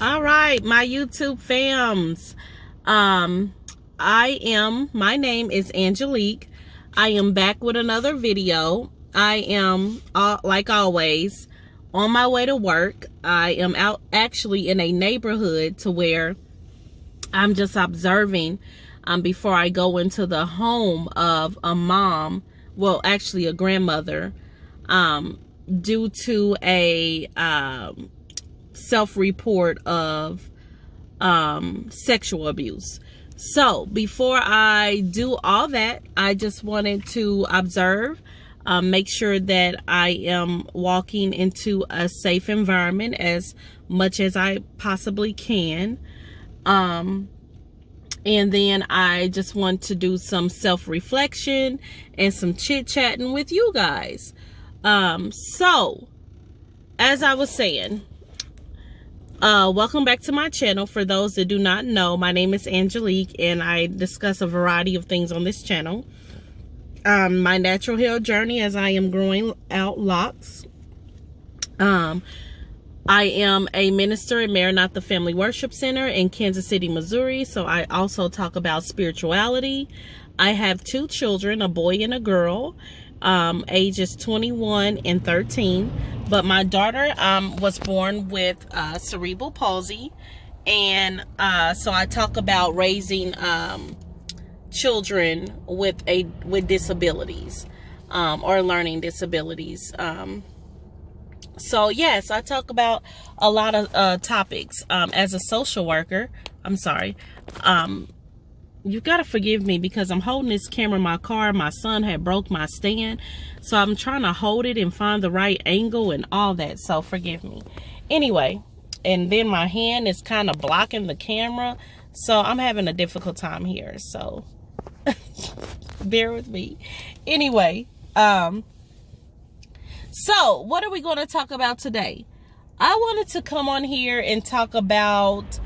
All right, my YouTube fams. My name is Angelique. I am back with another video. I am, like always, on my way to work. I am out actually in a neighborhood to where I'm just observing before I go into the home of a mom, well, actually a grandmother, due to a self-report of sexual abuse. So before I do all that, I just wanted to observe, make sure that I am walking into a safe environment as much as I possibly can. And then I just want to do some self-reflection and some chit-chatting with you guys. So as I was saying, welcome back to my channel. For those that do not know, my name is Angelique and I discuss a variety of things on this channel. My natural hair journey as I am growing out locks. I am a minister at Maranatha Family Worship Center in Kansas City, Missouri. So I also talk about spirituality. I have 2 children, a boy and a girl, ages 21 and 13. But my daughter was born with cerebral palsy. And so I talk about raising children with disabilities or learning disabilities. So yes, I talk about a lot of topics as a social worker. I'm sorry. You gotta forgive me because I'm holding this camera in my car. My son had broke my stand, so I'm trying to hold it and find the right angle and all that. So forgive me. Anyway, and then my hand is kind of blocking the camera, so I'm having a difficult time here. So bear with me. Anyway, so what are we going to talk about today? I wanted to come on here and talk about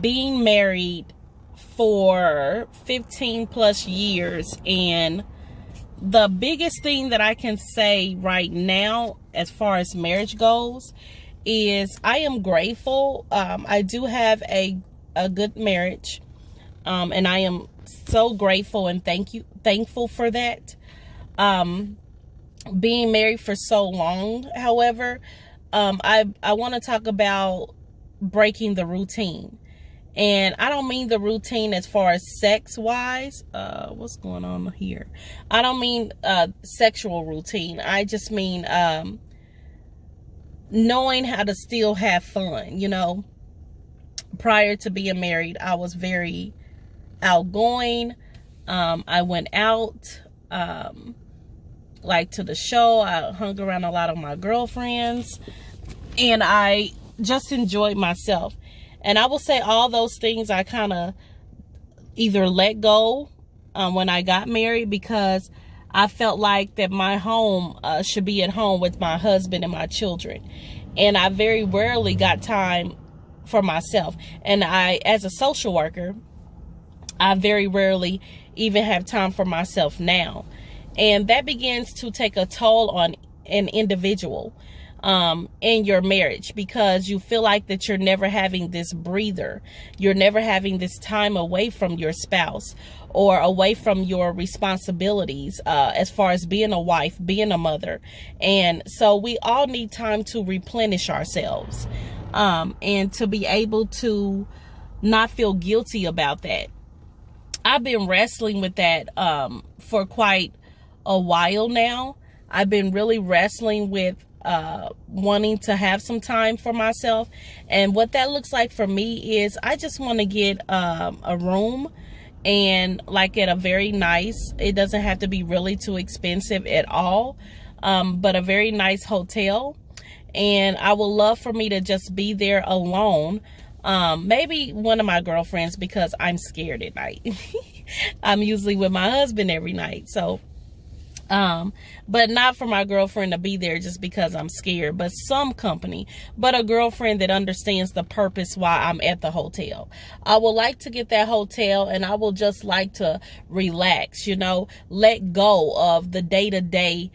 being married for 15 plus years. And the biggest thing that I can say right now as far as marriage goes is I am grateful. I do have a good marriage. And I am so grateful and thankful for that. Being married for so long, however, I want to talk about breaking the routine. And I don't mean the routine as far as sex wise. What's going on here? I don't mean sexual routine. I just mean knowing how to still have fun. You know, prior to being married, I was very outgoing. I went out like to the show. I hung around a lot of my girlfriends and I just enjoyed myself. And I will say all those things I kind of either let go when I got married, because I felt like that my home should be at home with my husband and my children. And I very rarely got time for myself. And I, as a social worker, I very rarely even have time for myself now. And that begins to take a toll on an individual in your marriage, because you feel like that you're never having this breather. You're never having this time away from your spouse or away from your responsibilities as far as being a wife, being a mother. And so we all need time to replenish ourselves and to be able to not feel guilty about that. I've been wrestling with that for quite a while now. I've been really wrestling with wanting to have some time for myself. And what that looks like for me is I just want to get a room, and like at a very nice, it doesn't have to be really too expensive at all, but a very nice hotel. And I would love for me to just be there alone. Maybe one of my girlfriends, because I'm scared at night. I'm usually with my husband every night. So but not for my girlfriend to be there just because I'm scared, but some company, but a girlfriend that understands the purpose why I'm at the hotel. I would like to get that hotel, and I will just like to relax, you know, let go of the day-to-day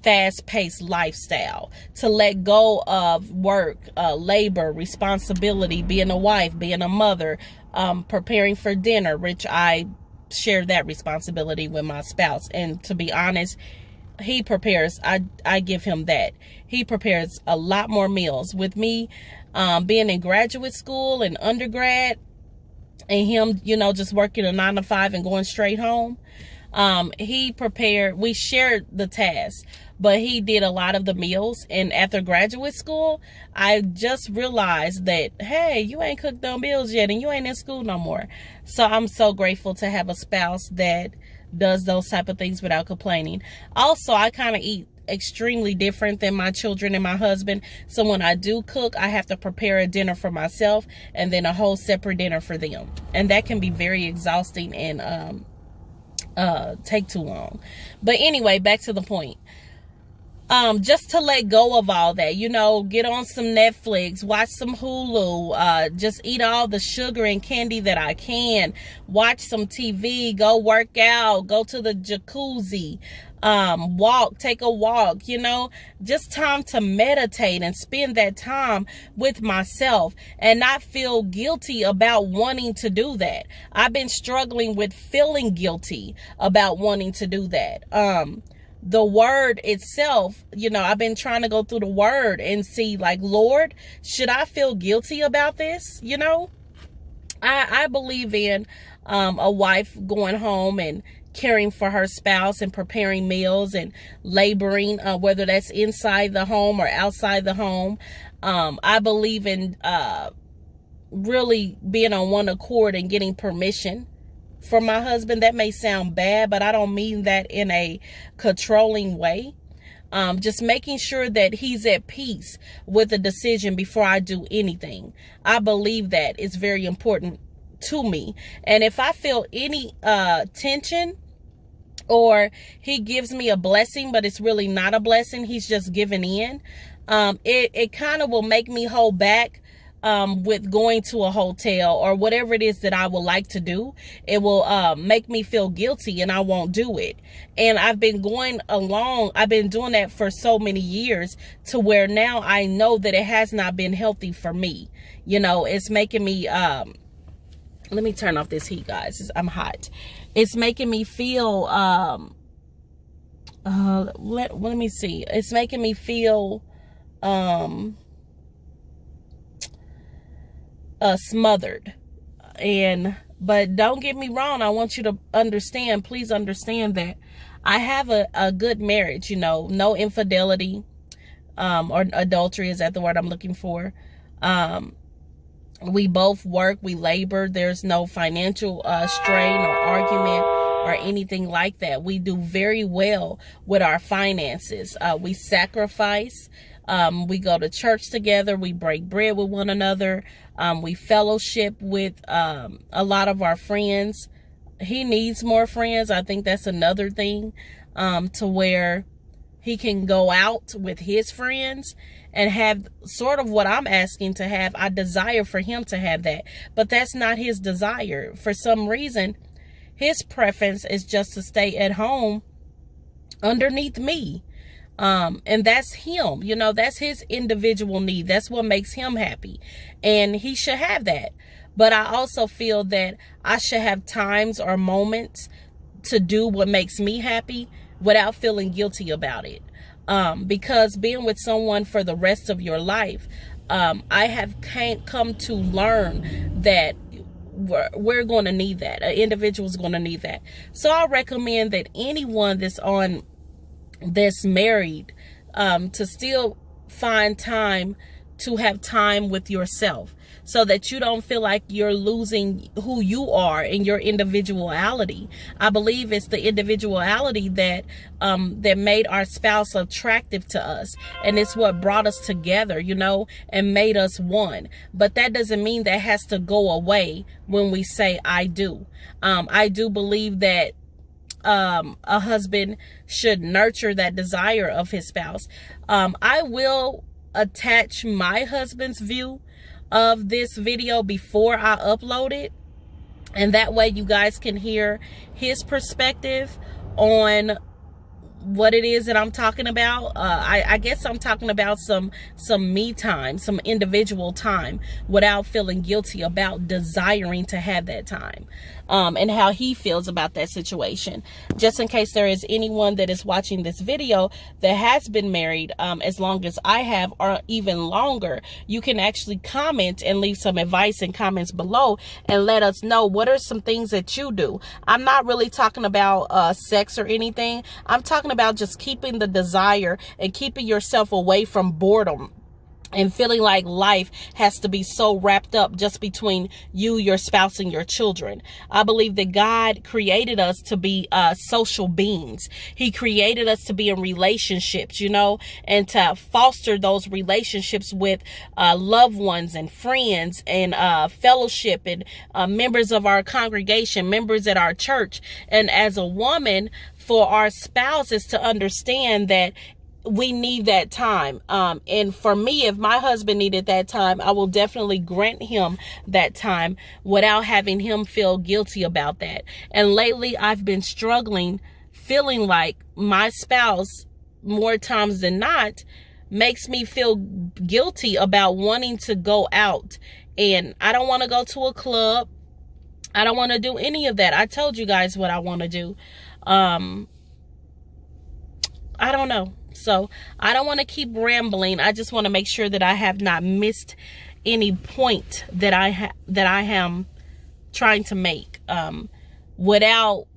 fast-paced lifestyle, to let go of work, labor, responsibility, being a wife, being a mother, preparing for dinner, which I share that responsibility with my spouse. And to be honest, he prepares, I give him that. He prepares a lot more meals. With me being in graduate school and undergrad, and him, just working a 9 to 5 and going straight home, he prepared, we shared the tasks, but he did a lot of the meals. And after graduate school, I just realized that, hey, you ain't cooked no meals yet and you ain't in school no more. So I'm so grateful to have a spouse that does those type of things without complaining. Also, I kind of eat extremely different than my children and my husband. So when I do cook, I have to prepare a dinner for myself and then a whole separate dinner for them. And that can be very exhausting and take too long. But anyway, back to the point. Just to let go of all that, get on some Netflix, watch some Hulu, just eat all the sugar and candy that I can, watch some TV, go work out, go to the jacuzzi, take a walk, just time to meditate and spend that time with myself and not feel guilty about wanting to do that. I've been struggling with feeling guilty about wanting to do that. The word itself, I've been trying to go through the word and see, like, Lord, should I feel guilty about this? I believe in a wife going home and caring for her spouse and preparing meals and laboring, whether that's inside the home or outside the home. I believe in really being on one accord and getting permission for my husband. That may sound bad, but I don't mean that in a controlling way. Just making sure that he's at peace with the decision before I do anything. I believe that is very important to me. And if I feel any tension, or he gives me a blessing, but it's really not a blessing, he's just giving in, it kind of will make me hold back with going to a hotel or whatever it is that I would like to do. It will make me feel guilty and I won't do it. And I've been doing that for so many years to where now I know that it has not been healthy for me. It's making me, let me turn off this heat, guys. I'm hot. It's making me feel, let me see. It's making me feel, smothered. But don't get me wrong, I want you to understand, please understand that I have a good marriage, no infidelity, or adultery, is that the word I'm looking for? We both work, we labor, there's no financial strain or argument or anything like that. We do very well with our finances. We sacrifice. We go to church together. We break bread with one another. We fellowship with a lot of our friends. He needs more friends. I think that's another thing, to where he can go out with his friends and have sort of what I'm asking to have. I desire for him to have that, but that's not his desire. For some reason, his preference is just to stay at home underneath me. And that's him, that's his individual need. That's what makes him happy. And he should have that. But I also feel that I should have times or moments to do what makes me happy without feeling guilty about it. Because being with someone for the rest of your life, I have come to learn that we're going to need that. An individual is going to need that. So I recommend that anyone that's married, to still find time to have time with yourself, so that you don't feel like you're losing who you are and your individuality. I believe it's the individuality that made our spouse attractive to us, and it's what brought us together, and made us one. But that doesn't mean that has to go away when we say I do. I do believe that a husband should nurture that desire of his spouse. I will attach my husband's view of this video before I upload it, and that way you guys can hear his perspective on what it is that I'm talking about. I guess I'm talking about some me time, some individual time, without feeling guilty about desiring to have that time, and how he feels about that situation. Just in case there is anyone that is watching this video that has been married as long as I have, or even longer, you can actually comment and leave some advice in comments below and let us know what are some things that you do. I'm not really talking about sex or anything. I'm talking about just keeping the desire and keeping yourself away from boredom and feeling like life has to be so wrapped up just between you, your spouse, and your children. I believe that God created us to be social beings. He created us to be in relationships, you know, and to foster those relationships with loved ones and friends and fellowship and members of our congregation, members at our church. And as a woman, for our spouses to understand that we need that time. And for me, if my husband needed that time, I will definitely grant him that time without having him feel guilty about that. And lately, I've been struggling, feeling like my spouse, more times than not, makes me feel guilty about wanting to go out. And I don't want to go to a club. I don't want to do any of that. I told you guys what I want to do. I don't know. So I don't want to keep rambling. I just want to make sure that I have not missed any point that I am trying to make, without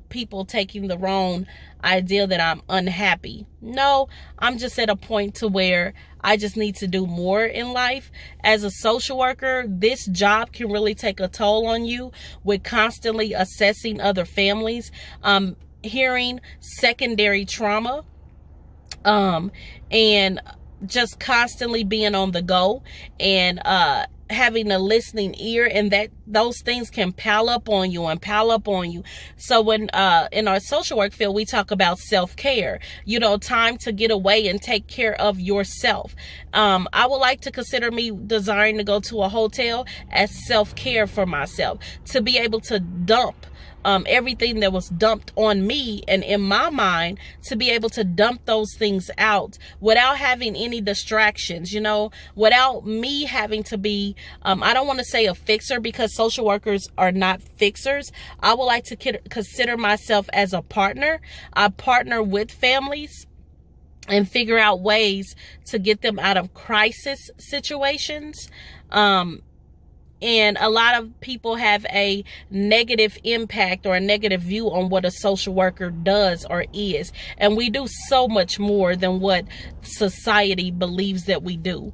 people taking the wrong idea that I'm unhappy. No, I'm just at a point to where I just need to do more in life. As a social worker, this job can really take a toll on you with constantly assessing other families, hearing secondary trauma, and just constantly being on the go, and having a listening ear, and that those things can pile up on you and pile up on you. So when in our social work field, we talk about self-care, you know, time to get away and take care of yourself. I would like to consider me desiring to go to a hotel as self-care for myself, to be able to dump everything that was dumped on me and in my mind, to be able to dump those things out without having any distractions, you know, without me having to be, I don't want to say a fixer, because social workers are not fixers. I would like to consider myself as a partner. I partner with families and figure out ways to get them out of crisis situations. And a lot of people have a negative impact or a negative view on what a social worker does or is. And we do so much more than what society believes that we do.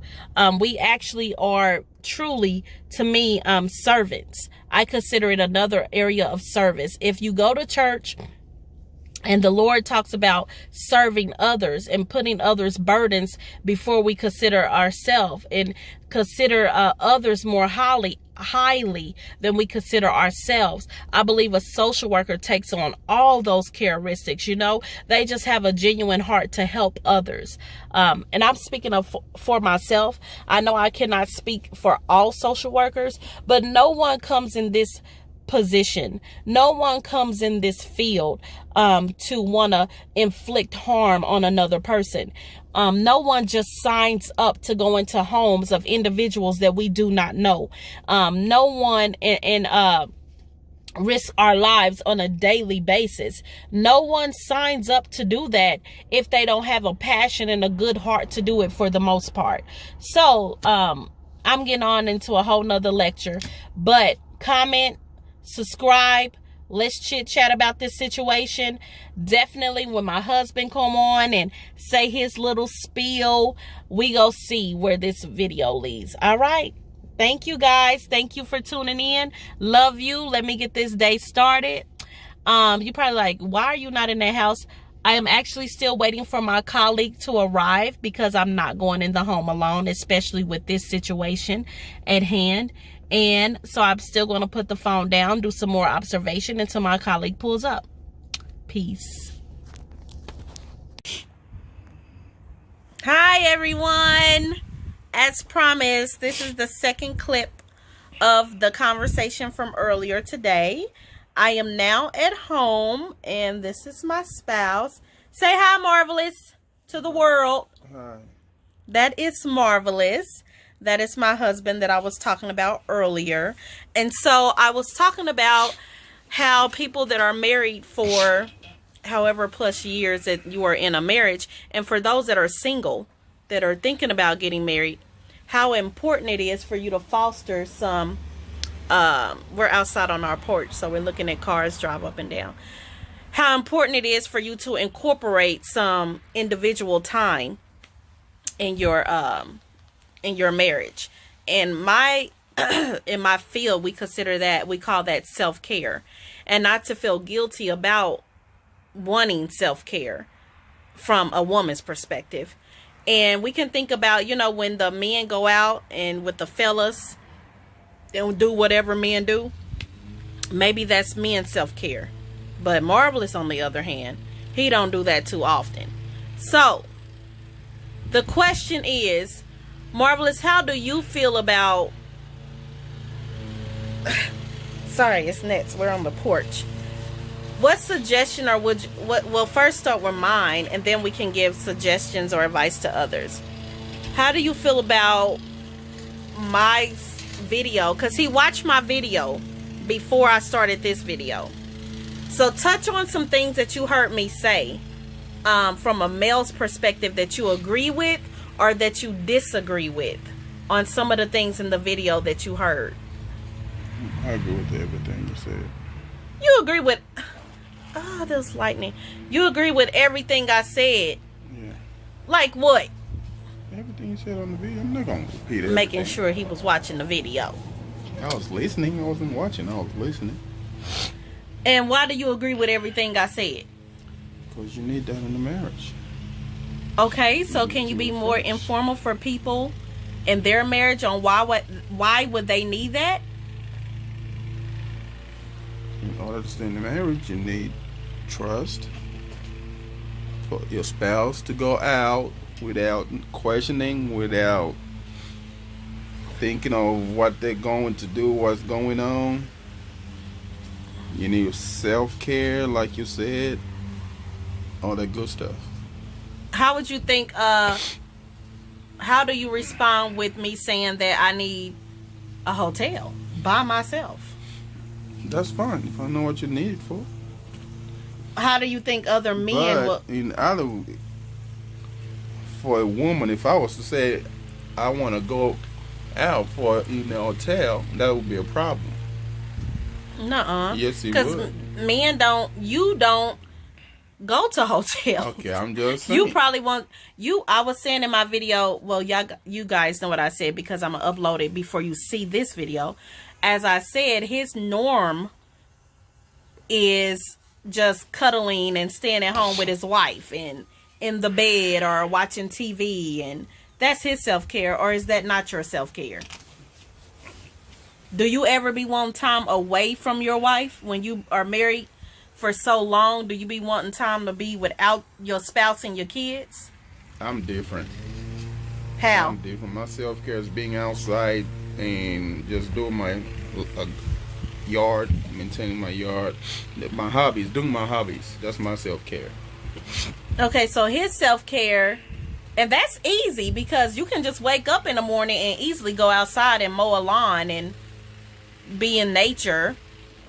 We actually are truly, to me, servants. I consider it another area of service. If you go to church and the Lord talks about serving others and putting others' burdens before we consider ourselves, and consider others more highly than we consider ourselves. I believe a social worker takes on all those characteristics. You know, they just have a genuine heart to help others. And I'm speaking of for myself. I know I cannot speak for all social workers, but no one comes in this position, no one comes in this field to want to inflict harm on another person. No one just signs up to go into homes of individuals that we do not know. No one risk our lives on a daily basis. No one signs up to do that if they don't have a passion and a good heart to do it, for the most part. So I'm getting on into a whole nother lecture, but comment, subscribe, let's chit chat about this situation. Definitely when my husband come on and say his little spiel, we go see where this video leads. All right, thank you guys, thank you for tuning in. Love you. Let me get this day started. You probably like, why are you not in that house? I am actually still waiting for my colleague to arrive, because I'm not going in the home alone, especially with this situation at hand. And so I'm still going to put the phone down, do some more observation until my colleague pulls up. Peace. Hi, everyone. As promised, this is the second clip of the conversation from earlier today. I am now at home, and this is my spouse. Say hi, Marvelous, to the world. Hi. That is Marvelous. That is my husband that I was talking about earlier. And so I was talking about how people that are married for however plus years that you are in a marriage, and for those that are single, that are thinking about getting married, how important it is for you to foster some, we're outside on our porch, so we're looking at cars drive up and down. How important it is for you to incorporate some individual time in your marriage. In my in my field, we call that self-care, and not to feel guilty about wanting self-care from a woman's perspective. And we can think about, when the men go out and with the fellas and do whatever men do, maybe that's men's self-care. But Marvelous, on the other hand, he don't do that too often. So the question is, Marvelous, how do you feel about sorry, it's nuts, we're on the porch. What suggestion, or well, first start with mine, and then we can give suggestions or advice to others. How do you feel about my video? Because he watched my video before I started this video. So touch on some things that you heard me say from a male's perspective that you agree with or that you disagree with on some of the things in the video that you heard. I agree with everything you said. You agree with... Oh, there's lightning. You agree with everything I said? Yeah. Like what? Everything you said on the video. I'm not going to repeat everything. Making sure he was watching the video. I was listening. I wasn't watching. I was listening. And why do you agree with everything I said? Because you need that in a marriage. Okay, so can you be more informal for people in their marriage on why would they need that? In order to stay in the marriage, you need trust for your spouse to go out without questioning, without thinking of what they're going to do, what's going on. You need self-care, like you said, all that good stuff. How would you think, how do you respond with me saying that I need a hotel by myself? That's fine if I know what you need it for. How do you think other men will... For a woman, if I was to say I want to go out for a hotel, that would be a problem. Nuh-uh. Yes, it would. Because men you don't go to hotels. Okay, I'm just saying. You probably want... I was saying in my video, well, you guys know what I said because I'm going to upload it before you see this video. As I said, his norm is just cuddling and staying at home with his wife and in the bed or watching TV, and that's his self-care. Or is that not your self-care? Do you ever be wanting time away from your wife when you are married for so long? Do you be wanting time to be without your spouse and your kids? I'm different. How? I'm different. My self-care is being outside and just doing my yard, maintaining my yard, my hobbies, doing my hobbies. That's my self-care. Okay, so his self-care, and that's easy because you can just wake up in the morning and easily go outside and mow a lawn and be in nature,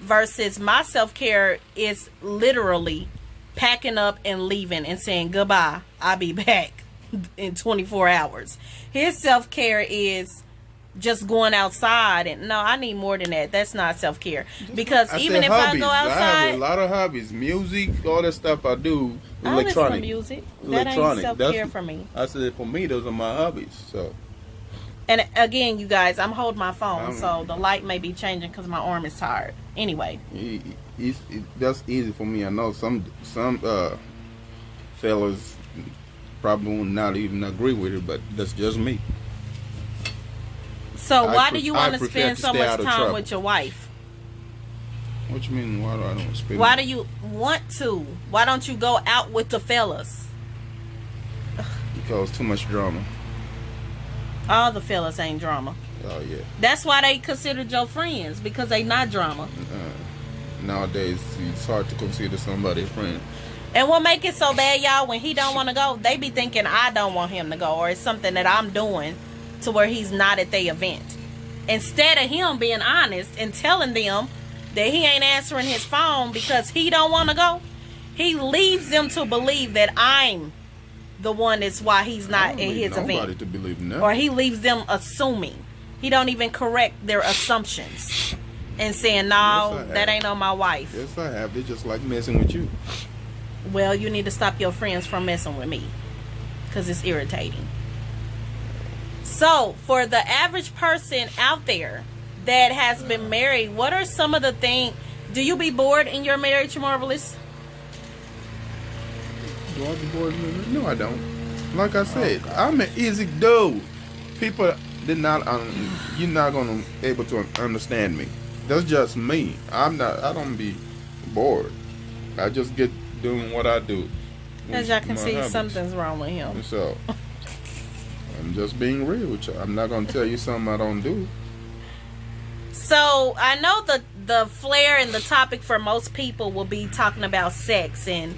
versus my self-care is literally packing up and leaving and saying goodbye, I'll be back in 24 hours. His self-care is just going outside, and no, I need more than that. That's not self-care, because even if I go outside, I have a lot of hobbies, music, all that stuff I do. I listen to music. That ain't self-care for me. I said for me, those are my hobbies. So, and again, you guys, I'm holding my phone, so the light may be changing because my arm is tired. Anyway, that's easy for me. I know some fellas probably will not even agree with it, but that's just me. So why do you want to spend so much time with your wife? What you mean, why do I don't spend? Why do you want to? Why don't you go out with the fellas? Because too much drama. All the fellas ain't drama. Oh, yeah. That's why they considered your friends, because they not drama. Nowadays, it's hard to consider somebody a friend. And what make it so bad, y'all, when he don't want to go, they be thinking I don't want him to go, or it's something that I'm doing to where he's not at the event. Instead of him being honest and telling them that he ain't answering his phone because he don't want to go, he leaves them to believe that I'm the one that's why he's not at his event. To believe in that. Or he leaves them assuming. He don't even correct their assumptions and saying, no, Yes, that ain't on my wife. Yes, I have. They just like messing with you. Well, you need to stop your friends from messing with me because it's irritating. So, for the average person out there that has been married, what are some of the things? Do you be bored in your marriage, Marvelous? Do I be bored? No, I don't. Like I said, I'm an easy dude. People did not. You're not gonna able to understand me. That's just me. I don't be bored. I just get doing what I do. As y'all can see, something's wrong with him. So I'm just being real with you. I'm not gonna tell you something I don't do. So I know the flair and the topic for most people will be talking about sex and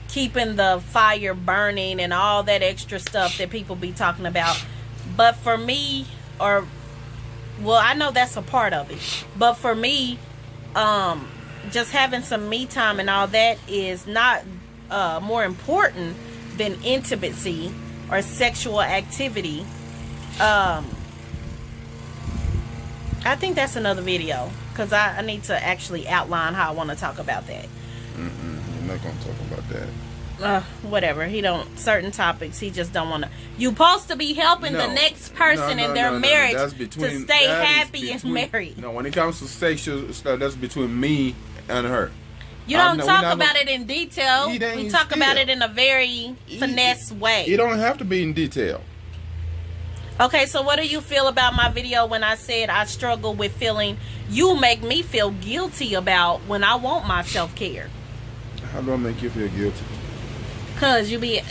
keeping the fire burning and all that extra stuff that people be talking about. But for me, well, I know that's a part of it. But for me, just having some me time and all that is not more important than intimacy or sexual activity. I think that's another video because I need to actually outline how I want to talk about that. You're not gonna talk about that. Whatever. He don't, certain topics he just don't want to. You supposed to be helping the next person in their marriage to stay happy and married. No, when it comes to sexual stuff, that's between me and her. You don't talk about it in detail. We talk about it in a very finesse way. You don't have to be in detail. Okay, so what do you feel about my video when I said I struggle with feeling you make me feel guilty about when I want my self-care? How do I make you feel guilty? Cause you be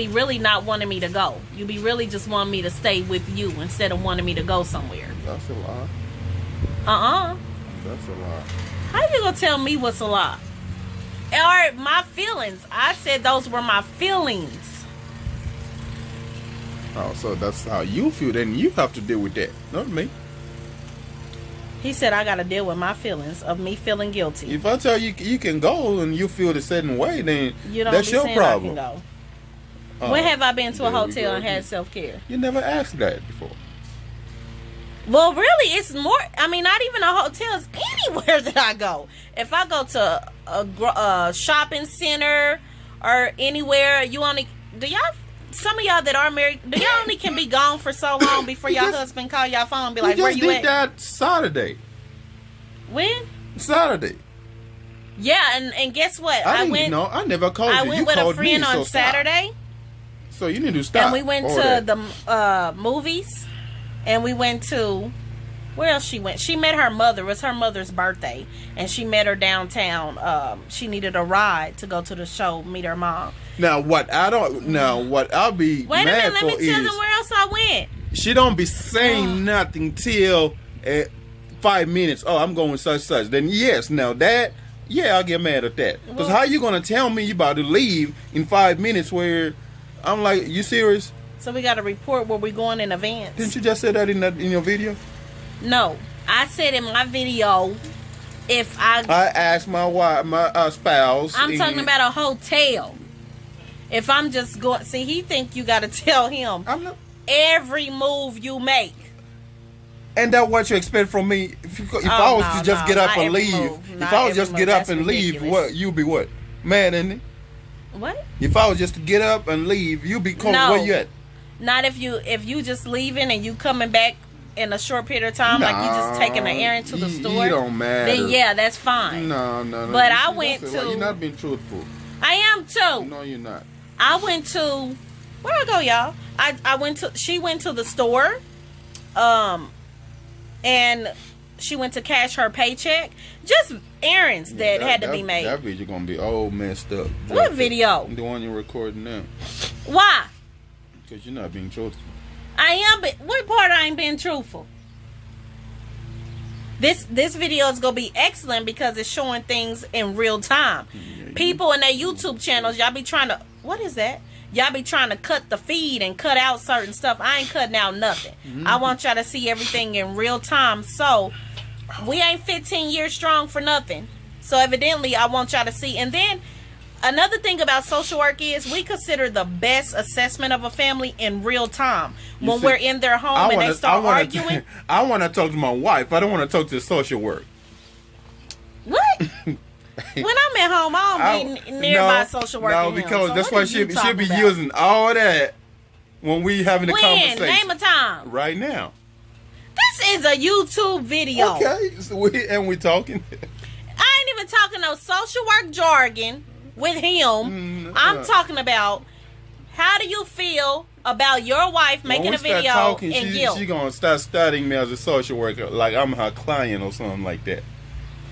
really not wanting me to go. You be really just wanting me to stay with you instead of wanting me to go somewhere. That's a lie. That's a lie. How you gonna tell me what's a lie? Or my feelings. I said those were my feelings. Oh, so that's how you feel. Then you have to deal with that, not me. He said I gotta deal with my feelings of me feeling guilty. If I tell you you can go and you feel the certain way, then you don't that's your problem. I can go. When have I been to a hotel and had self-care? You never asked that before. Well, really, it's more. I mean, not even a hotel. It's anywhere that I go. If I go to a shopping center or anywhere, some of y'all that are married, do y'all only can be gone for so long before your husband call y'all phone and be like, where you at? We just did that Saturday. When? Saturday. Yeah, and guess what? I never called you. I went with a friend on Saturday. So you need to stop. And we went to the movies. And we went to, where else she went? She met her mother. It was her mother's birthday. And she met her downtown. She needed a ride to go to the show, meet her mom. Now, what I'll be Wait mad a minute, let me tell them where else I went. She don't be saying nothing till 5 minutes. Oh, I'm going such. Then yes, now that, I'll get mad at that. Because how you going to tell me you about to leave in 5 minutes where I'm like, you serious? So we got to report where we're going in advance. Didn't you just say that in your video? No, I said in my video, if I asked my wife, my spouse. I'm talking about a hotel. If I'm just going, see, he think you got to tell him every move you make. And that's what you expect from me. If I was to just get up and leave, if I was just get up and leave, what you be what? Mad, isn't it? What? If I was just to get up and leave, you be cold. Where you at? Not if you just leaving and you coming back in a short period of time, like you just taking an errand to the store. You don't matter. Then yeah, that's fine. No. But I went to. You're not being truthful. I am too. No, you're not. I went to. Where I go, y'all? I went to. She went to the store, and she went to cash her paycheck. Just errands that had to be made. That video gonna be all messed up. What video? The one you're recording now. Why? Because you're not being truthful. I am, but what part I ain't being truthful? This video is gonna be excellent because it's showing things in real time. People in their YouTube channels, y'all be trying to, what is that? Y'all be trying to cut the feed and cut out certain stuff. I ain't cutting out nothing. I want y'all to see everything in real time. So we ain't 15 years strong for nothing. So evidently I want y'all to see. And then another thing about social work is we consider the best assessment of a family in real time. When we're in their home and they start arguing. I want to talk to my wife. I don't want to talk to social work. What? When I'm at home, I don't be near my social worker. No, because so that's why she'll be using all that when we having the conversation. Name a time. Right now. This is a YouTube video. Okay, so we talking. I ain't even talking no social work jargon with him. I'm talking about how do you feel about your wife making a video talking, in guilt? She gonna start studying me as a social worker, like I'm her client or something like that.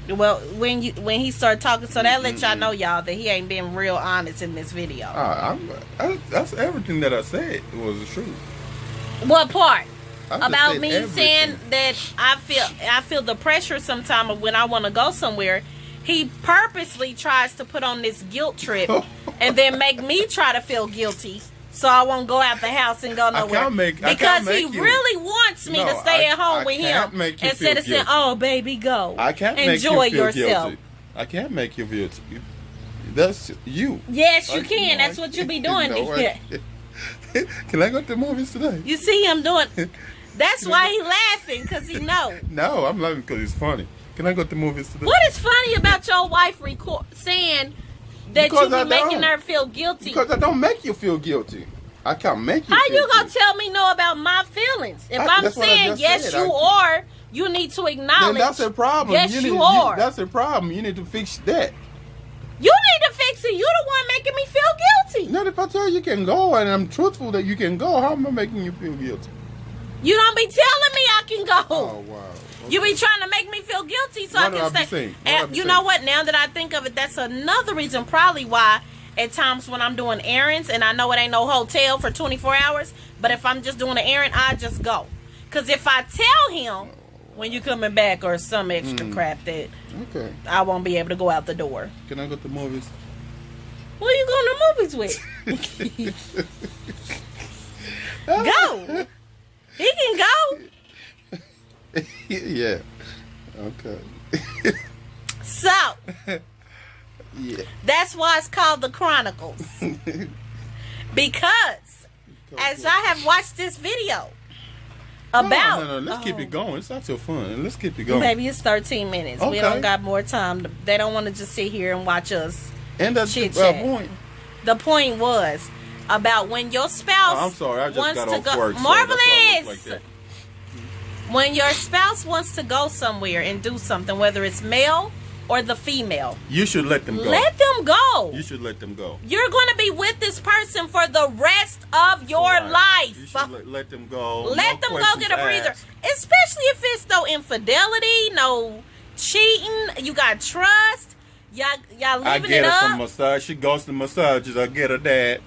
Well, when he started talking, so that let y'all know, y'all, that he ain't been real honest in this video. That's everything that I said was the truth. What part? About me saying that I feel the pressure sometimes of when I want to go somewhere. He purposely tries to put on this guilt trip and then make me try to feel guilty. So I won't go out the house and go nowhere. Because he really wants me to stay at home with him instead of saying, "Oh, baby, go. I can't enjoy make you feel yourself." Guilty. I can't make you feel guilty. That's you. Yes, you can. That's what you be doing. Can I go to the movies today? You see him doing. That's why he laughing, because he know. No, I'm laughing because it's funny. Can I go to the movies today? What is funny about your wife saying that you be making her feel guilty? Because I don't make you feel guilty. I can't make you How feel you gonna guilty. tell me no about my feelings? If I'm saying yes, you are, you need to acknowledge. Then that's a problem. Yes, you are. That's a problem. You need to fix that. You need to fix it. You the one making me feel guilty. Not if I tell you can go and I'm truthful that you can go. How am I making you feel guilty? You don't be telling me I can go. Oh, wow. Okay. You be trying to make me feel guilty so I can stay. And you know what? Now that I think of it, that's another reason probably why at times when I'm doing errands and I know it ain't no hotel for 24 hours, but if I'm just doing an errand, I just go. Because if I tell him when you coming back or some extra crap that I won't be able to go out the door. Can I go to the movies? Who are you going to movies with? Go. He can go. Yeah. Okay. So, yeah. That's why it's called the Chronicles. Because as I have watched this video about... No. Let's keep it going. It's not so fun. Let's keep it going. Maybe it's 13 minutes. Okay. We don't got more time. They don't want to just sit here and watch us and that's chit-chat. Point. The point was about when your spouse I'm sorry. I just got off work. Marvelous! So when your spouse wants to go somewhere and do something, whether it's male or the female, you should let them go. Let them go. You should let them go. You're going to be with this person for the rest of your life. You should let them go. Let them go get a breather. Especially if it's no infidelity, no cheating. You got trust. Y'all living it up. I get her some massage. She goes to massages. I get her that.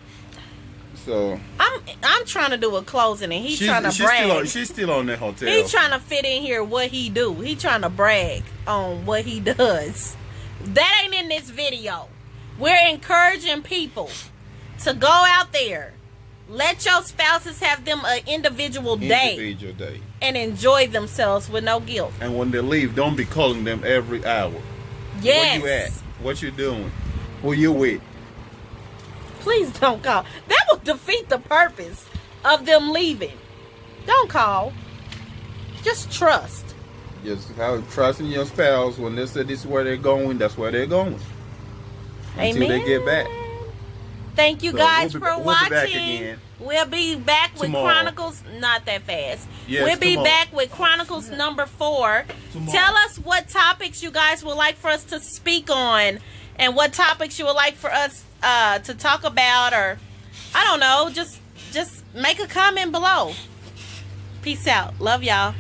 So I'm trying to do a closing and he's trying to brag. She's still on that hotel. He's trying to fit in here what he do. He trying to brag on what he does. That ain't in this video. We're encouraging people to go out there. Let your spouses have them an individual day and enjoy themselves with no guilt. And when they leave, don't be calling them every hour. Yes. Where you at? What you doing? Who you with? Please don't call. That will defeat the purpose of them leaving. Don't call. Just trust. Just have trust in your spouse. When they say this is where they're going, that's where they're going. Until they get back. Thank you guys for watching. We'll be back again. We'll be back with Chronicles. Not that fast. Yes, we'll be back with Chronicles number 4. Tell us what topics you guys would like for us to speak on. And what topics you would like for us to talk about, or I don't know, just make a comment below. Peace out. Love y'all.